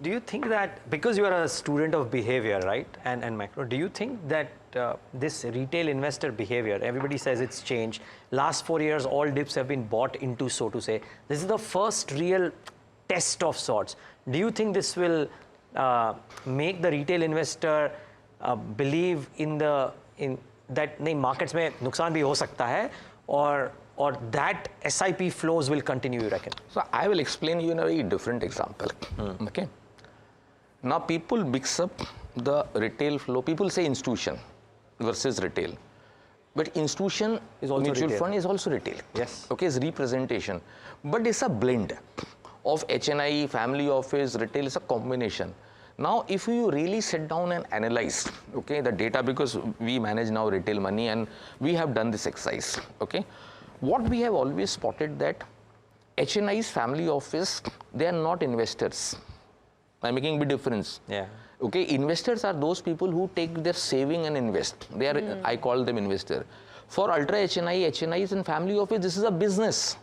do you think that, because you are a student of behavior, right, and macro, do you think that this retail investor behavior, everybody says it's changed. Last 4 years, all dips have been bought into, so to say. This is the first real test of sorts. Do you think this will make the retail investor believe in that नहीं markets में नुकसान भी हो सकता है, or that SIP flows will continue, you reckon? So I will explain you in a very different example. Okay. Now people mix up the retail flow. People say institution versus retail, but institution is also mutual retail. Fund is also retail. Yes. Okay, it's representation, but it's a blend of HNI, family office, retail is a combination. Now, if you really sit down and analyze, okay, the data, because we manage now retail money and we have done this exercise, okay, what we have always spotted that HNI's family office, they are not investors. I'm making a big difference. Yeah. Okay, investors are those people who take their saving and invest. They are, I call them investor. For ultra HNI, HNIs and family office, this is a business.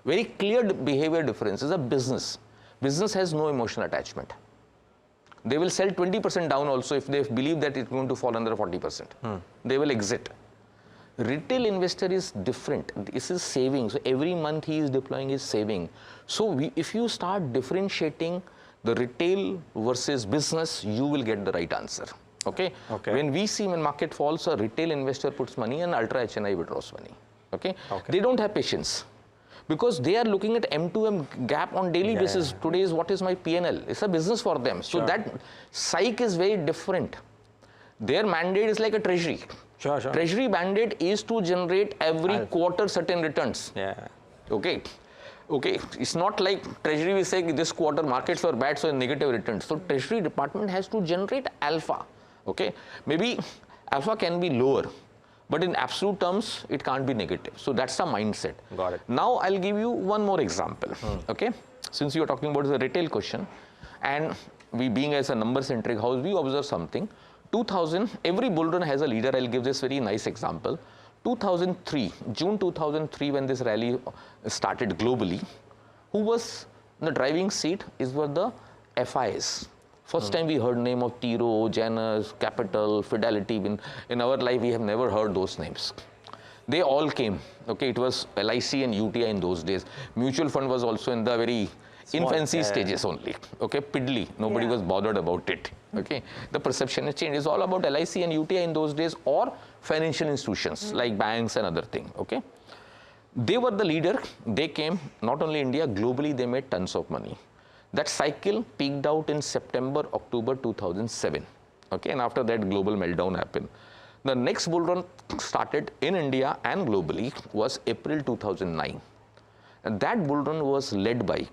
Very clear behavior difference. It's a business. Business has no emotional attachment. They will sell 20% down also if they believe that it's going to fall under 40%. They will exit. Retail investor is different. This is saving. So every month he is deploying his saving. So if you start differentiating the retail versus business, you will get the right answer. Okay? When we see when market falls, a retail investor puts money and ultra HNI withdraws money. Okay? They don't have patience, because they are looking at M2M gap on daily basis. Today is what is my PNL. It's a business for them. So that psych is very different. Their mandate is like a treasury. Treasury mandate is to generate every quarter certain returns. Okay. Okay, it's not like treasury will say this quarter markets were bad, so negative returns. So treasury department has to generate alpha. Okay, maybe alpha can be lower, but in absolute terms, it can't be negative. So that's the mindset. Got it. Now I'll give you one more example. Okay, since you are talking about the retail question, and we being as a number-centric house, we observe something. 2000, every bull run has a leader. I'll give this very nice example. 2003, June 2003, when this rally started globally, who was in the driving seat were the FIs. First time we heard name of Tiro, Janus, Capital, Fidelity. In our life, we have never heard those names. They all came. Okay, it was LIC and UTI in those days. Mutual fund was also in the very infancy stages only. Okay, piddly. Nobody was bothered about it. Okay, the perception has changed. It's all about LIC and UTI in those days, or financial institutions like banks and other things. Okay, they were the leader. They came, not only India, globally they made tons of money. That cycle peaked out in September, October 2007. Okay, and after that global meltdown happened. The next bull run started in India and globally was April 2009. And that bull run was led by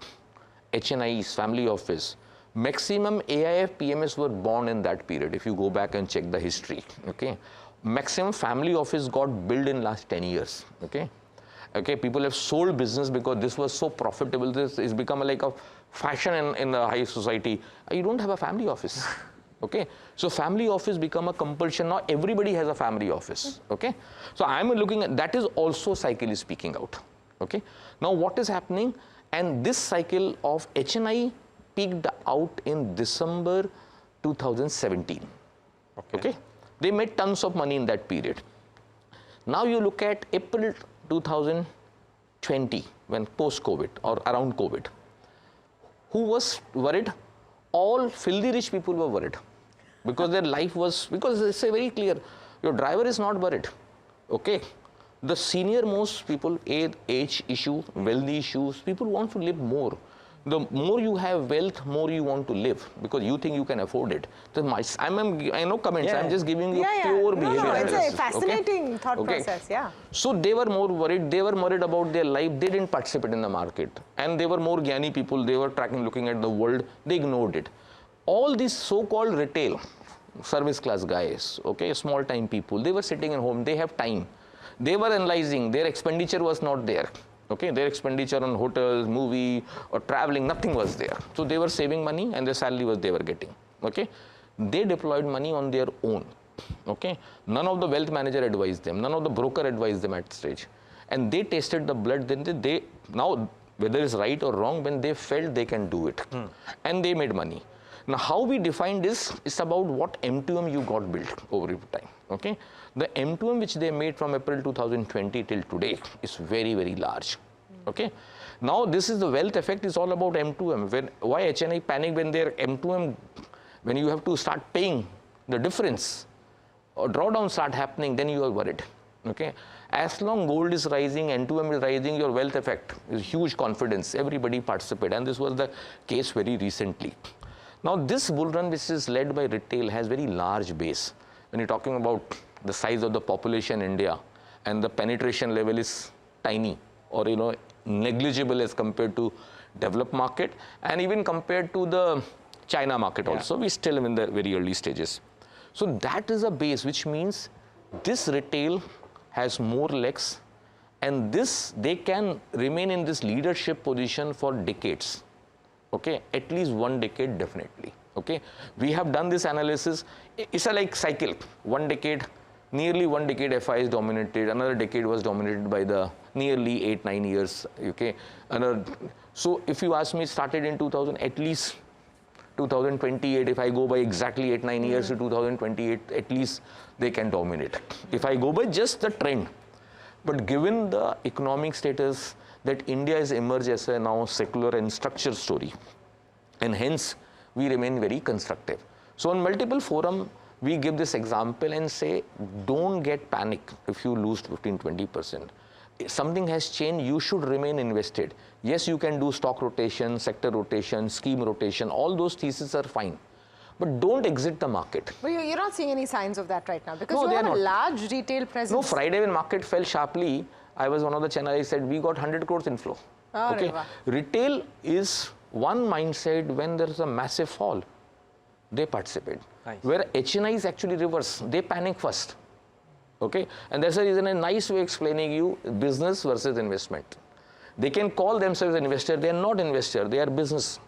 HNI's family office. Maximum AIF PMS were born in that period, if you go back and check the history. Okay, maximum family office got built in last 10 years. Okay, okay, people have sold business because this was so profitable. This is become like a fashion in the high society. You don't have a family office. Okay, so family office become a compulsion. Now everybody has a family office. Okay, so I'm looking at that is also cycle is speaking out. Okay, now what is happening? And this cycle of HNI peaked out in December 2017. Okay, they made tons of money in that period. Now you look at April 2020, when post-COVID or around COVID. Who was worried? All filthy rich people were worried, because their life was, because it's very clear, your driver is not worried. Okay, the senior most people, age issue, wealthy issues, people want to live more. The more you have wealth, more you want to live, because you think you can afford it. So I know comments, I'm just giving you pure behavior. No, it's a fascinating thought process, So they were more worried, they were worried about their life, they didn't participate in the market. And they were more Gyani people, they were tracking, looking at the world, they ignored it. All these so-called retail, service class guys, okay, small time people, they were sitting at home, they have time. They were analyzing, their expenditure was not there. Okay, their expenditure on hotels, movie, or traveling, nothing was there. So they were saving money and their salary was they were getting. Okay, they deployed money on their own. Okay, none of the wealth manager advised them, none of the broker advised them at stage. And they tasted the blood, then they now whether it's right or wrong, when they felt they can do it. And they made money. Now, how we define this is about what M2M you got built over time. Okay, the M2M which they made from April 2020 till today is very, very large. Okay, now this is the wealth effect. Is all about M2M. Why HNI panic when their M2M, when you have to start paying the difference or drawdown start happening, then you are worried. Okay, as long gold is rising, N2M is rising, your wealth effect is huge confidence. Everybody participate, and this was the case very recently. Now, this bull run, which is led by retail, has very large base. When you're talking about the size of the population in India, and the penetration level is tiny, or negligible as compared to developed market, and even compared to the China market also, we still in the very early stages. So that is a base, which means this retail has more legs, and they can remain in this leadership position for decades. Okay, at least 1 decade definitely. Okay, we have done this analysis. It's a like cycle. 1 decade, nearly 1 decade FI is dominated. Another decade was dominated by the nearly 8-9 years. Okay, so if you ask me, started in 2000, at least 2028. If I go by exactly 8-9 years to 2028, at least they can dominate. If I go by just the trend, but given the economic status that India has emerged as a now secular and structured story, and hence we remain very constructive. So on multiple forum, we give this example and say, don't get panic if you lose 15-20%. If something has changed, you should remain invested. Yes, you can do stock rotation, sector rotation, scheme rotation, all those theses are fine. But don't exit the market. But you're not seeing any signs of that right now, because No, you they have are a not. large retail presence. No, Friday when market fell sharply, I was one of the channels, I said, we got 100 crores inflow. Oh, Okay, wow. retail is one mindset. When there's a massive fall, they participate. Nice. Where HNI is actually reverse, they panic first. Okay, and that's the reason a nice way explaining you business versus investment. They can call themselves an investor, they are not investor, they are business.